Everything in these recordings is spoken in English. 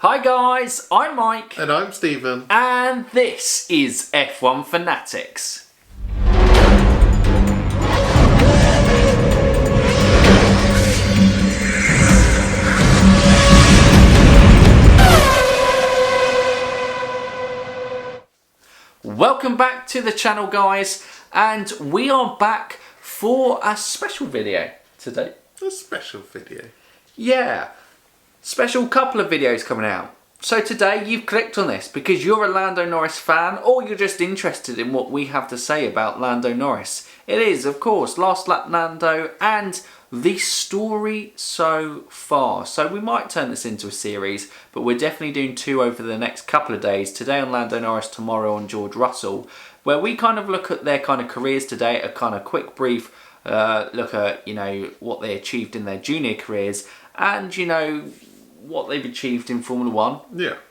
Hi guys, I'm Mike. And I'm Stephen. And this is F1 Fanatics. Welcome back to the channel guys, and we are back for a special video today. A special video. Yeah. Special couple of videos coming out. So today you've clicked on this because you're a Lando Norris fan or you're just interested in what we have to say about Lando Norris. It is, of course, Last Lap Lando and the story so far. So we might turn this into a series, but we're definitely doing two over the next couple of days. Today on Lando Norris, tomorrow on George Russell, where we kind of look at their kind of careers today, a kind of quick brief look at, what they achieved in their junior careers and, what they've achieved in Formula 1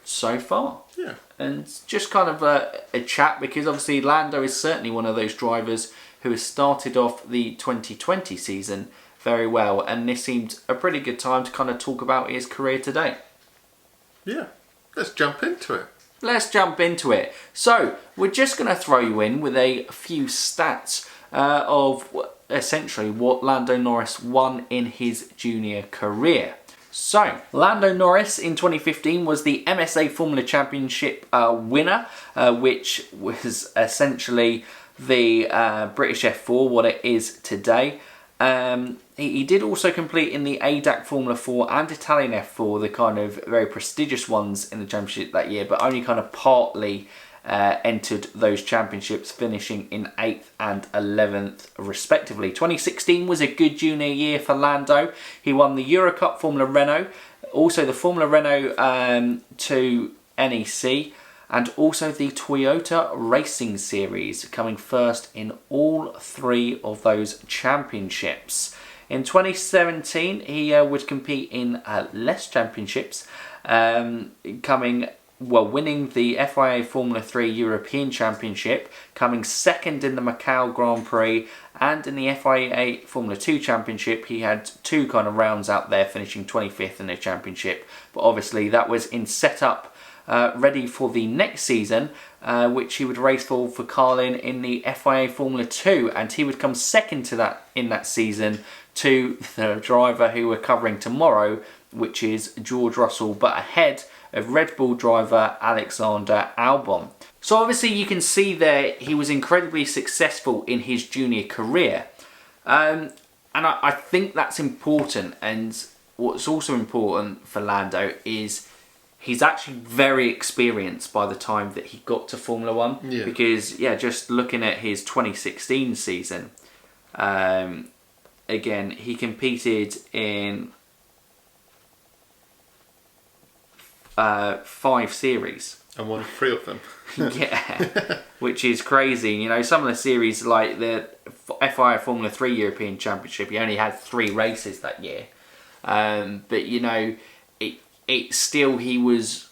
so far. Yeah. And just kind of a chat, because obviously Lando is certainly one of those drivers who has started off the 2020 season very well, and this seemed a pretty good time to kind of talk about his career today. Yeah, let's jump into it. Let's jump into it. So, we're just going to throw you in with a few stats of essentially what Lando Norris won in his junior career. So, Lando Norris in 2015 was the MSA Formula Championship winner, which was essentially the British F4, what it is today. He did also compete in the ADAC Formula 4 and Italian F4, the kind of very prestigious ones in the championship that year, but only kind of partly entered those championships, finishing in 8th and 11th respectively. 2016 was a good junior year for Lando. He won the Eurocup Formula Renault, also the Formula Renault 2 NEC, and also the Toyota Racing Series, coming first in all three of those championships. In 2017, he would compete in less championships, winning the FIA Formula 3 European Championship, coming second in the Macau Grand Prix, and in the FIA Formula 2 Championship he had two kind of rounds out there, finishing 25th in the championship. But obviously that was in setup ready for the next season, which he would race for Carlin in the FIA Formula 2, and he would come second to that in that season to the driver who we're covering tomorrow, which is George Russell, but ahead of Red Bull driver Alexander Albon. So obviously you can see there he was incredibly successful in his junior career, and I think that's important. And what's also important for Lando is he's actually very experienced by the time that he got to Formula 1. Yeah. Because, just looking at his 2016 season, again, he competed in 5 series. And won 3 of them. Yeah, which is crazy. Some of the series, like the FIA Formula 3 European Championship, he only had 3 races that year. But, it's still, he's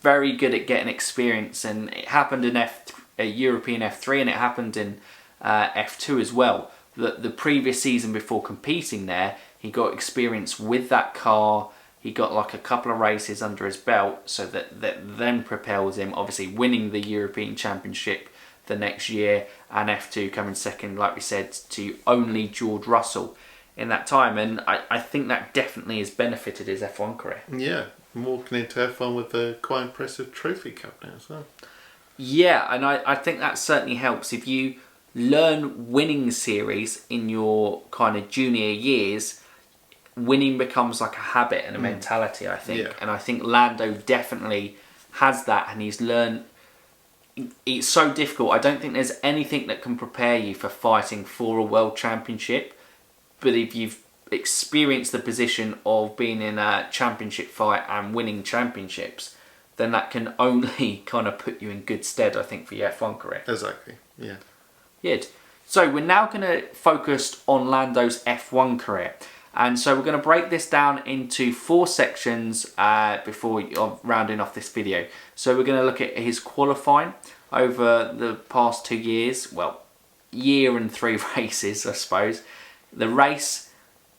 very good at getting experience, and it happened in European F3, and it happened in F2 as well. The previous season before competing there, he got experience with that car. He got like a couple of races under his belt, so that then propels him, obviously winning the European Championship the next year, and F2 coming second, like we said, to only George Russell in that time. And I think that definitely has benefited his F1 career. Yeah, I'm walking into F1 with a quite impressive trophy cup now as well. Yeah, and I think that certainly helps. If you learn winning series in your kind of junior years, winning becomes like a habit and a mentality, I think. Yeah. And I think Lando definitely has that, and he's learned. It's so difficult. I don't think there's anything that can prepare you for fighting for a world championship. But if you've experienced the position of being in a championship fight and winning championships, then that can only kind of put you in good stead, I think, for your F1 career. Exactly, yeah. Good. So we're now going to focus on Lando's F1 career. And so we're going to break this down into 4 sections before rounding off this video. So we're going to look at his qualifying over the past 2 years. Well, year and 3 races, I suppose. The race,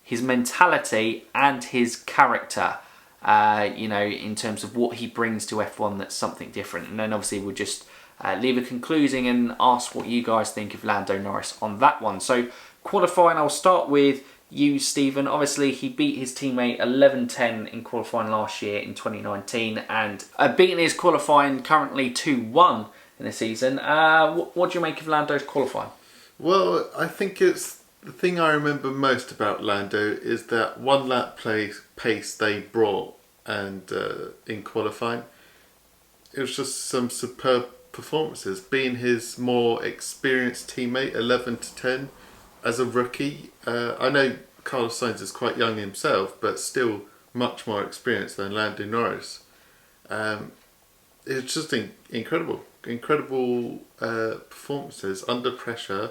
his mentality and his character. in terms of what he brings to F1 that's something different. And then obviously we'll just leave a conclusion and ask what you guys think of Lando Norris on that one. So qualifying, I'll start with you, Stephen. Obviously, he beat his teammate 11-10 in qualifying last year in 2019 and beating his qualifying currently 2-1 in the season. What do you make of Lando's qualifying? Well, I think it's the thing I remember most about Lando is that one lap pace they brought, and in qualifying, it was just some superb performances. Being his more experienced teammate, 11-10, as a rookie. I know Carlos Sainz is quite young himself, but still much more experienced than Lando Norris. It's just incredible performances under pressure,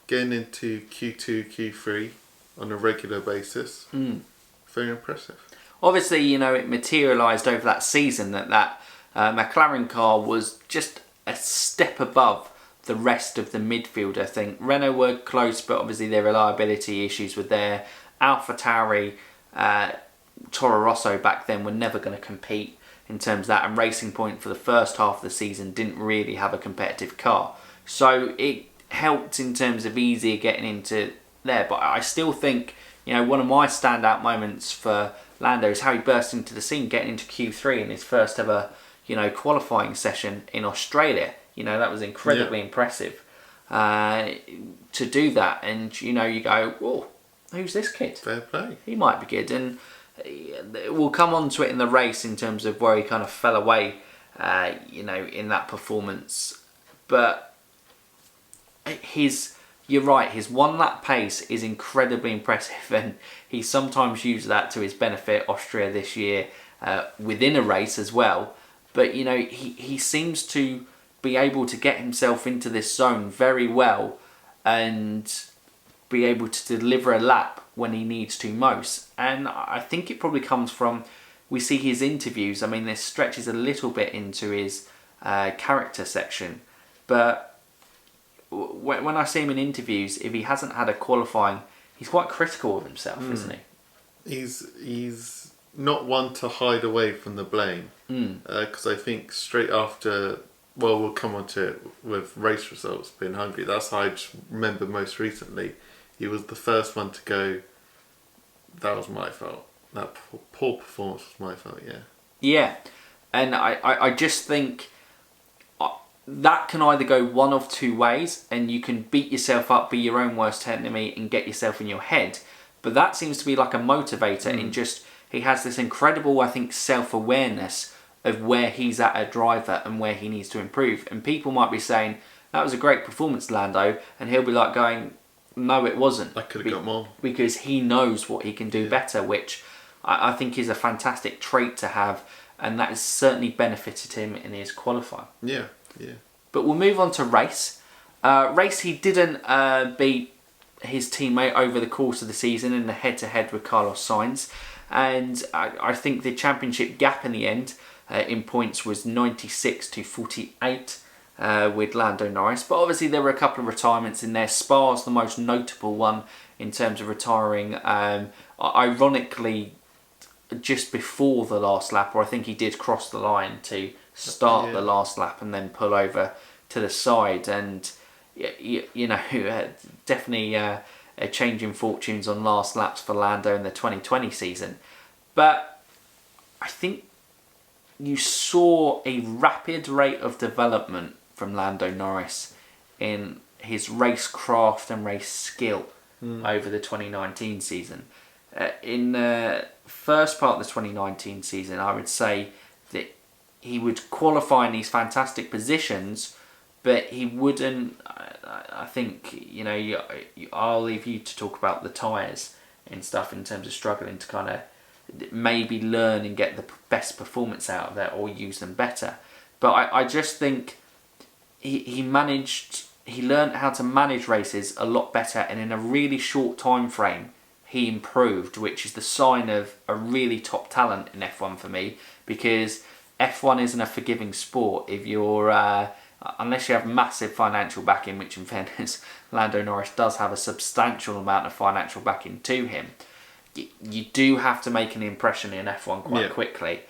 getting into Q2, Q3 on a regular basis. Very impressive. Obviously, it materialised over that season that McLaren car was just a step above the rest of the midfield. I think Renault were close, but obviously their reliability issues were there. AlphaTauri, Toro Rosso back then were never going to compete in terms of that, and Racing Point for the first half of the season didn't really have a competitive car. So it helped in terms of easier getting into there. But I still think, one of my standout moments for Lando is how he burst into the scene, getting into Q3 in his first ever, qualifying session in Australia. That was incredibly impressive to do that. And, you go, whoa, who's this kid? Fair play. He might be good. And we'll come on to it in the race in terms of where he kind of fell away, in that performance. But you're right, his one lap pace is incredibly impressive, and he sometimes used that to his benefit, Austria this year, within a race as well. But, he seems to be able to get himself into this zone very well and be able to deliver a lap when he needs to most. And I think it probably comes from, we see his interviews. I mean, this stretches a little bit into his character section, but when I see him in interviews, if he hasn't had a qualifying, he's quite critical of himself, isn't he? He's not one to hide away from the blame, because I think straight after, well, we'll come on to it with race results being Hungary. That's how I just remember most recently. He was the first one to go, that was my fault. That poor performance was my fault, yeah. Yeah, and I just think that can either go one of two ways, and you can beat yourself up, be your own worst enemy, and get yourself in your head. But that seems to be like a motivator in just, he has this incredible, I think, self-awareness of where he's at a driver and where he needs to improve. And people might be saying, that was a great performance, Lando, and he'll be like going, no, it wasn't. I could have got more. Because he knows what he can do better, which I think is a fantastic trait to have, and that has certainly benefited him in his qualifying. Yeah. But we'll move on to race. Race, he didn't beat his teammate over the course of the season in the head-to-head with Carlos Sainz, and I think the championship gap in the end in points was 96 to 48 with Lando Norris. But obviously there were a couple of retirements in there. Spa's the most notable one in terms of retiring. Ironically, just before the last lap, or I think he did cross the line to start the last lap and then pull over to the side. And, definitely a change in fortunes on last laps for Lando in the 2020 season. But I think you saw a rapid rate of development from Lando Norris in his racecraft and race skill over the 2019 season. In the first part of the 2019 season, I would say that he would qualify in these fantastic positions, but he wouldn't. I think, I'll leave you to talk about the tyres and stuff in terms of struggling to kind of maybe learn and get the best performance out of that or use them better. But I just think he learned how to manage races a lot better, and in a really short time frame he improved, which is the sign of a really top talent in F1 for me, because F1 isn't a forgiving sport. If you're unless you have massive financial backing, which in fairness Lando Norris does have a substantial amount of financial backing to him, you do have to make an impression in F1 quite quickly.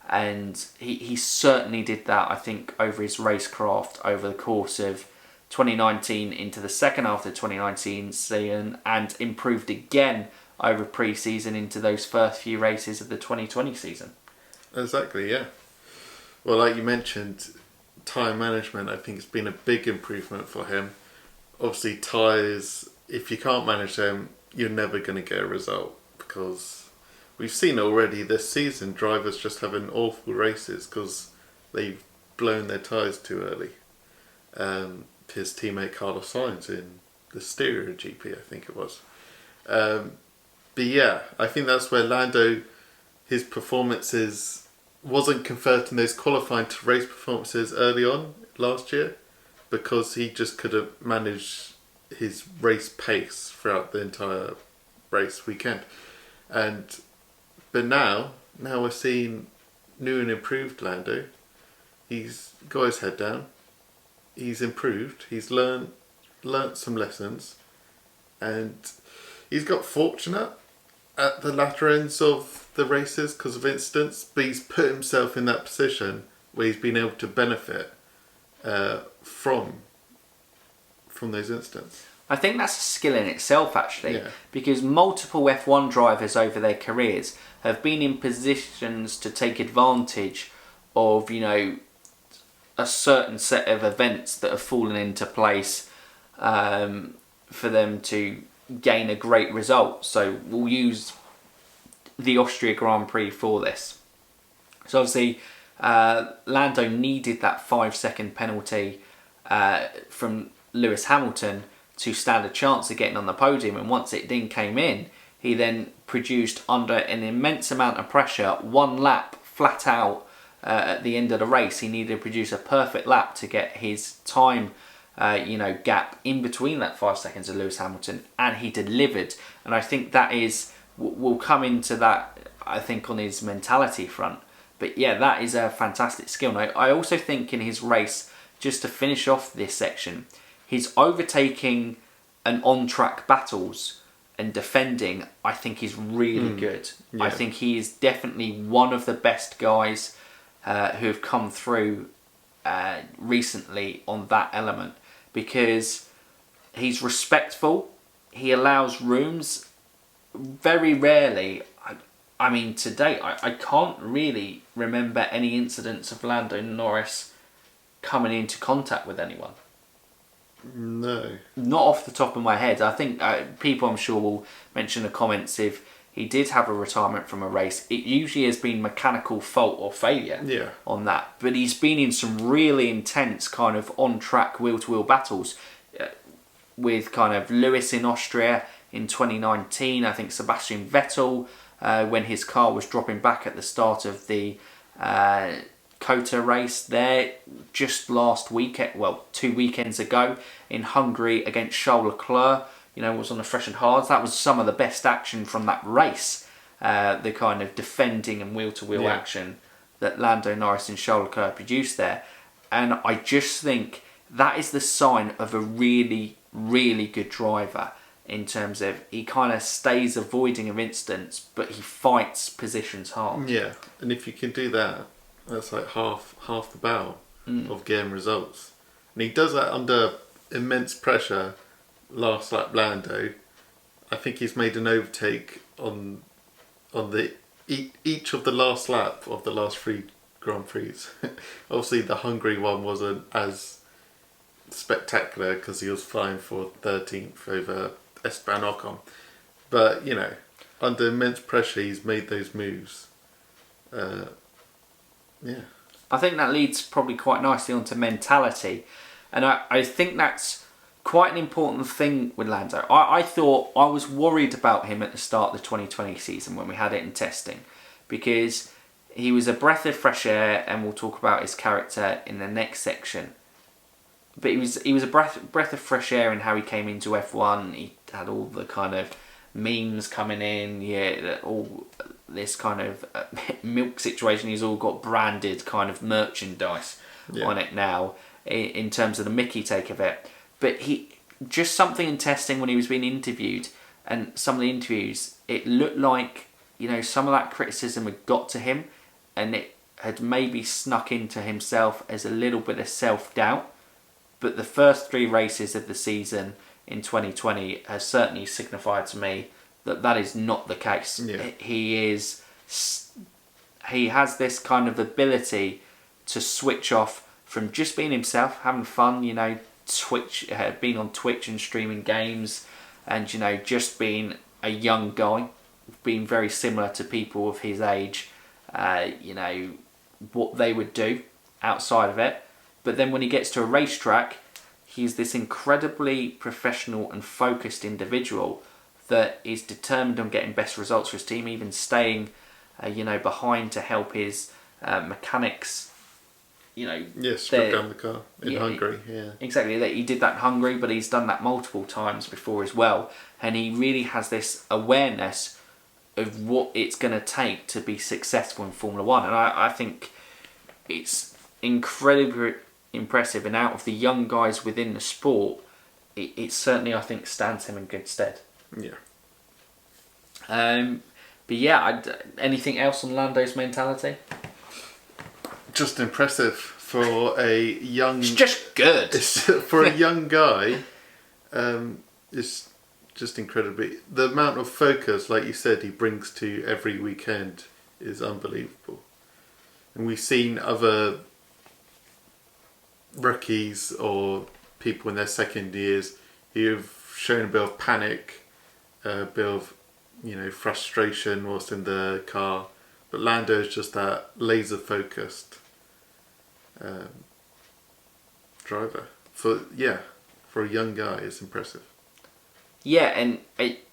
And he certainly did that, I think, over his racecraft over the course of 2019 into the second half of the 2019 season, and improved again over pre-season into those first few races of the 2020 season. Exactly, yeah. Well, like you mentioned, tyre management, I think, has been a big improvement for him. Obviously, tyres, if you can't manage them, you're never going to get a result, because we've seen already this season drivers just having awful races because they've blown their tyres too early. His teammate Carlos Sainz in the Styria GP, I think it was. But yeah, I think that's where Lando, his performances wasn't converting those qualifying to race performances early on last year, because he just couldn't manage his race pace throughout the entire race weekend. But now we're seeing new and improved Lando. He's got his head down. He's improved. He's learnt some lessons, and he's got fortunate at the latter ends of the races because of incidents. But he's put himself in that position where he's been able to benefit from those incidents. I think that's a skill in itself, actually, because multiple F1 drivers over their careers have been in positions to take advantage of, a certain set of events that have fallen into place for them to gain a great result. So we'll use the Austria Grand Prix for this. So obviously, Lando needed that 5-second penalty from Lewis Hamilton to stand a chance of getting on the podium, and once it then came in, he then produced under an immense amount of pressure, one lap flat out at the end of the race. He needed to produce a perfect lap to get his time gap in between that 5 seconds of Lewis Hamilton, and he delivered. And I think that is, we'll come into that, I think, on his mentality front. But yeah, that is a fantastic skill. And I also think in his race, just to finish off this section, his overtaking and on-track battles and defending, I think, is really good. Yeah. I think he is definitely one of the best guys who have come through recently on that element, because he's respectful, he allows rooms. Very rarely, I mean, to date, I can't really remember any incidents of Lando Norris coming into contact with anyone. No. Not off the top of my head. I think people, I'm sure, will mention in the comments if he did have a retirement from a race. It usually has been mechanical fault or failure on that. But he's been in some really intense kind of on-track wheel-to-wheel battles with kind of Lewis in Austria in 2019. I think Sebastian Vettel, when his car was dropping back at the start of the Kota race there just last weekend, 2 weekends ago in Hungary against Charles Leclerc, was on the fresh and hards. That was some of the best action from that race, the kind of defending and wheel-to-wheel action that Lando Norris and Charles Leclerc produced there. And I just think that is the sign of a really, really good driver, in terms of he kind of stays avoiding of incidents, but he fights positions hard. Yeah, and if you can do that, that's like half the battle of getting results. And he does that under immense pressure. Last lap Lando, I think he's made an overtake on the each of the last lap of the last 3 Grand Prix. Obviously the Hungary one wasn't as spectacular because he was flying for 13th over Esteban Ocon. But, under immense pressure he's made those moves. I think that leads probably quite nicely onto mentality, and I think that's quite an important thing with Lando. I thought, I was worried about him at the start of the 2020 season when we had it in testing, because he was a breath of fresh air, and we'll talk about his character in the next section. But he was a breath of fresh air in how he came into F1. He had all the kind of memes coming in, all this kind of milk situation. He's all got branded kind of merchandise on it now in terms of the Mickey take of it. But he just something in testing when he was being interviewed, and some of the interviews, it looked like, some of that criticism had got to him, and it had maybe snuck into himself as a little bit of self-doubt. But the first 3 races of the season in 2020 has certainly signified to me that is not the case. Yeah. He has this kind of ability to switch off from just being himself, having fun, being on Twitch and streaming games, and just being a young guy, being very similar to people of his age, what they would do outside of it. But then when he gets to a racetrack, he's this incredibly professional and focused individual that is determined on getting best results for his team, even staying behind to help his mechanics. Strip down the car in Hungary. Yeah, exactly. He did that in Hungary, but he's done that multiple times before as well. And he really has this awareness of what it's going to take to be successful in Formula One. And I think it's incredibly impressive. And out of the young guys within the sport, it certainly, I think, stands him in good stead. Yeah. But yeah, anything else on Lando's mentality? Just impressive for a young. It's just good for a young guy. It's just incredibly, the amount of focus, like you said, he brings to every weekend is unbelievable. And we've seen other rookies or people in their second years who've shown a bit of panic, a bit of frustration whilst in the car. But Lando is just that laser focused driver. For a young guy, it's impressive. Yeah, and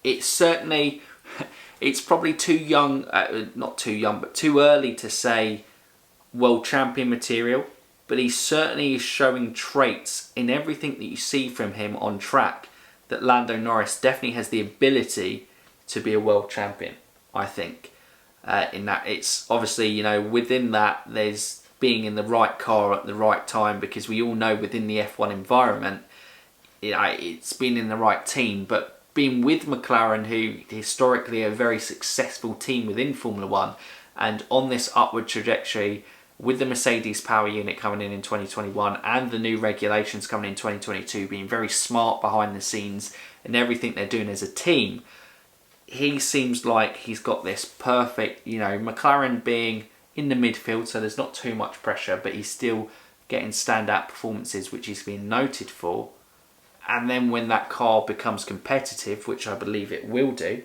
it's certainly, it's probably too young, not too young, but too early to say world champion material. But he certainly is showing traits in everything that you see from him on track that Lando Norris definitely has the ability to be a world champion, I think. In that, it's obviously, within that, there's being in the right car at the right time, because we all know within the F1 environment, it's being in the right team. But being with McLaren, who historically are a very successful team within Formula One, and on this upward trajectory with the Mercedes power unit coming in 2021 and the new regulations coming in 2022, being very smart behind the scenes and everything they're doing as a team, he seems like he's got this perfect, McLaren being in the midfield, so there's not too much pressure, but he's still getting standout performances, which he's been noted for. And then when that car becomes competitive, which I believe it will do,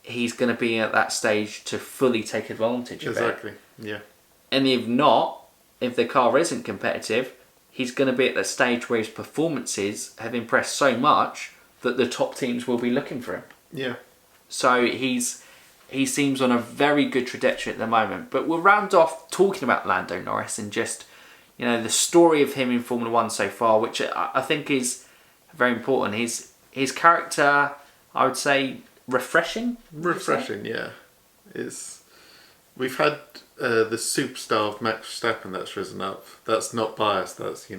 he's going to be at that stage to fully take advantage of it. Exactly, yeah. And if not, if the car isn't competitive, he's going to be at that stage where his performances have impressed so much that the top teams will be looking for him. Yeah. So he seems on a very good trajectory at the moment. But we'll round off talking about Lando Norris and just, the story of him in Formula One so far, which I think is very important. His character, I would say, refreshing. Refreshing, yeah. We've had the superstar of Max Verstappen that's risen up. That's not biased. That's,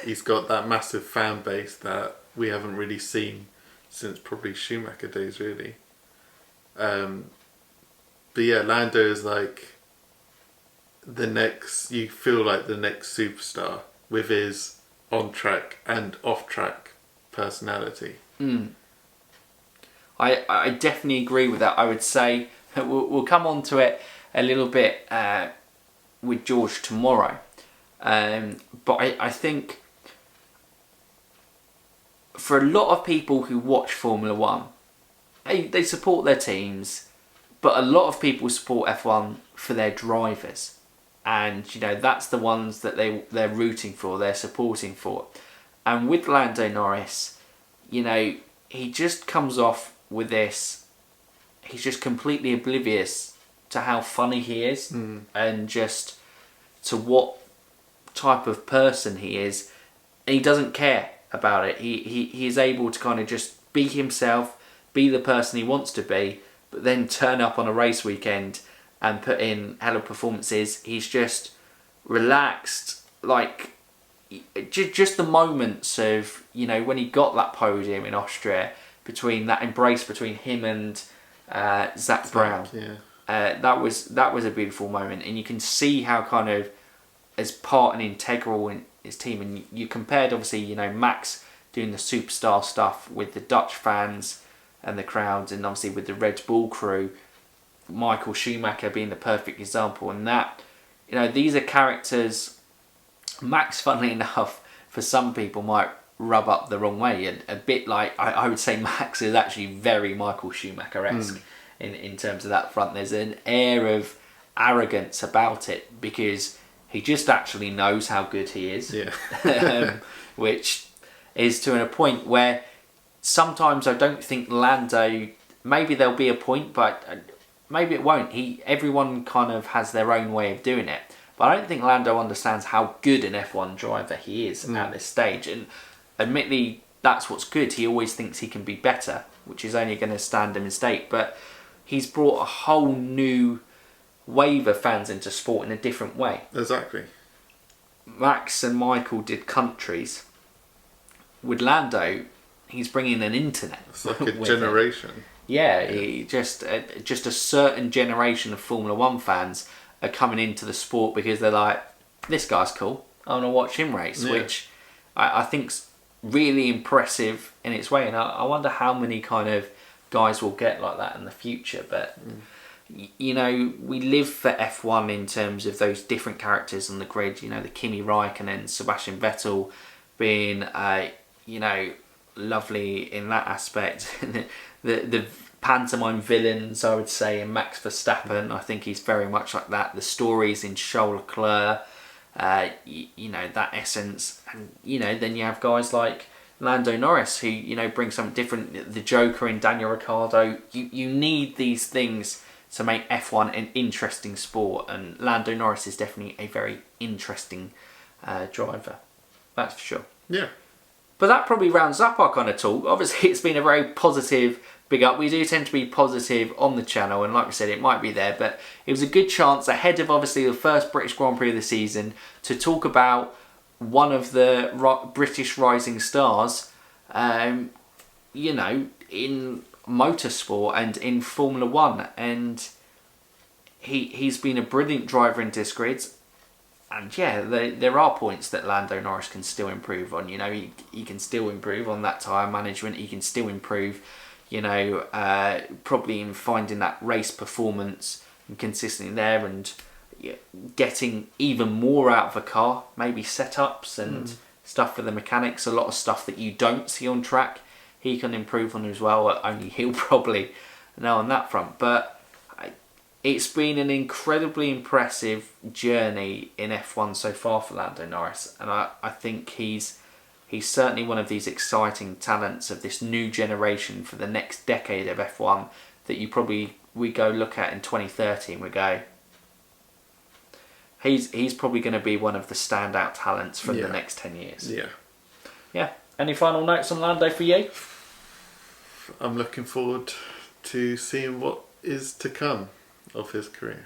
he's got that massive fan base that we haven't really seen since probably Schumacher days, really. But yeah, Lando is like you feel like the next superstar with his on-track and off-track personality. I definitely agree with that. I would say we'll come on to it a little bit with George tomorrow. But I think for a lot of people who watch Formula One, they support their teams, but a lot of people support F1 for their drivers. And, that's the ones that they're rooting for, they're supporting for. And with Lando Norris, he just comes off with this, he's just completely oblivious to how funny he is and just to what type of person he is. And he doesn't care about it. He is able to kind of just be himself, be the person he wants to be, but then turn up on a race weekend and put in hell of performances. He's just relaxed, like just the moments of, when he got that podium in Austria, between that embrace between him and Zach Brown. Yeah. That was a beautiful moment, and you can see how kind of as part and integral in his team. And you compared obviously, you know, Max doing the superstar stuff with the Dutch fans and the crowds, and obviously with the Red Bull crew, Michael Schumacher being the perfect example. And that, you know, these are characters. Max, funnily enough, for some people might rub up the wrong way. A bit like, I would say Max is actually very Michael Schumacher-esque in terms of that front. There's an air of arrogance about it because he just actually knows how good he is. Yeah. Which is to a point where sometimes I don't think Lando, maybe there'll be a point, but maybe it won't. Everyone kind of has their own way of doing it. But I don't think Lando understands how good an F1 driver he is at this stage. And admittedly, that's what's good. He always thinks he can be better, which is only going to stand him in state. But he's brought a whole new wave of fans into sport in a different way. Exactly. Max and Michael did countries. With Lando, he's bringing an internet. It's like a generation. Yeah, just a certain generation of Formula One fans are coming into the sport because they're like, this guy's cool, I want to watch him race, which I think's really impressive in its way. And I wonder how many kind of guys will get like that in the future. But you know, we live for F1 in terms of those different characters on the grid. You know, the Kimi Raikkonen, Sebastian Vettel being you know, lovely in that aspect. the pantomime villains, I would say, in Max Verstappen. I think he's very much like that. The stories in Charles Leclerc, you know, that essence. And, you know, then you have guys like Lando Norris who, you know, bring something different. The Joker in Daniel Ricciardo. You need these things to make F1 an interesting sport. And Lando Norris is definitely a very interesting driver. That's for sure. Yeah. But that probably rounds up our kind of talk. Obviously, it's been a very positive big up. We do tend to be positive on the channel, and like I said, it might be there, but it was a good chance ahead of obviously the first British Grand Prix of the season to talk about one of the British rising stars, you know, in motorsport and in Formula One. And he's been a brilliant driver in disc grids. And yeah, there are points that Lando Norris can still improve on. You know, he can still improve on that tyre management. He can still improve, you know, probably in finding that race performance and consistently there, and getting even more out of a car. Maybe setups and stuff for the mechanics. A lot of stuff that you don't see on track, he can improve on as well. Only he'll probably know on that front. But it's been an incredibly impressive journey in F1 so far for Lando Norris, and I think he's certainly one of these exciting talents of this new generation for the next decade of F1 that we go look at in 2030 and we go, he's probably going to be one of the standout talents from the next 10 years. Yeah. Any final notes on Lando for you? I'm looking forward to seeing what is to come of his career.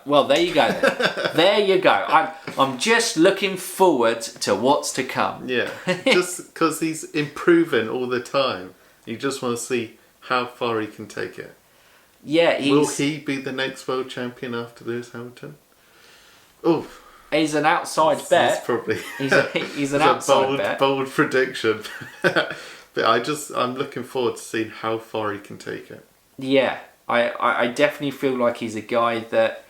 Well, there you go then. There you go. I'm just looking forward to what's to come. Yeah, just because he's improving all the time. You just want to see how far he can take it. Yeah, will he be the next world champion after Lewis Hamilton? Oh, he's an outside bet. That's probably he's an outside bet. Bold prediction. But I'm looking forward to seeing how far he can take it. Yeah. I definitely feel like he's a guy that,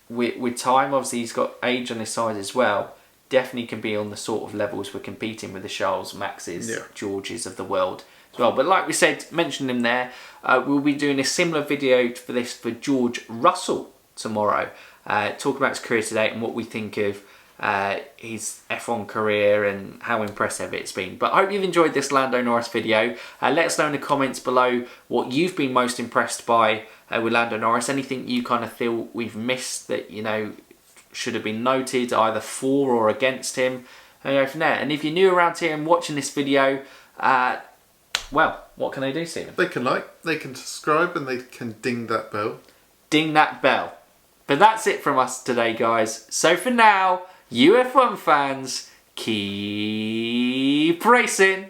with time, obviously he's got age on his side as well, definitely can be on the sort of levels we're competing with the Charles, Maxes, Georges of the world as well. But like we said, mentioned him there, we'll be doing a similar video for this for George Russell tomorrow, talking about his career to date and what we think of his F1 career and how impressive it's been. But I hope you've enjoyed this Lando Norris video. Let us know in the comments below what you've been most impressed by with Lando Norris. Anything you kind of feel we've missed that, you know, should have been noted either for or against him, and go from there. And if you're new around here and watching this video, well, what can they do, Stephen? They can like, they can subscribe, and they can ding that bell. Ding that bell. But that's it from us today, guys. So for now, you F1 fans, keep racing.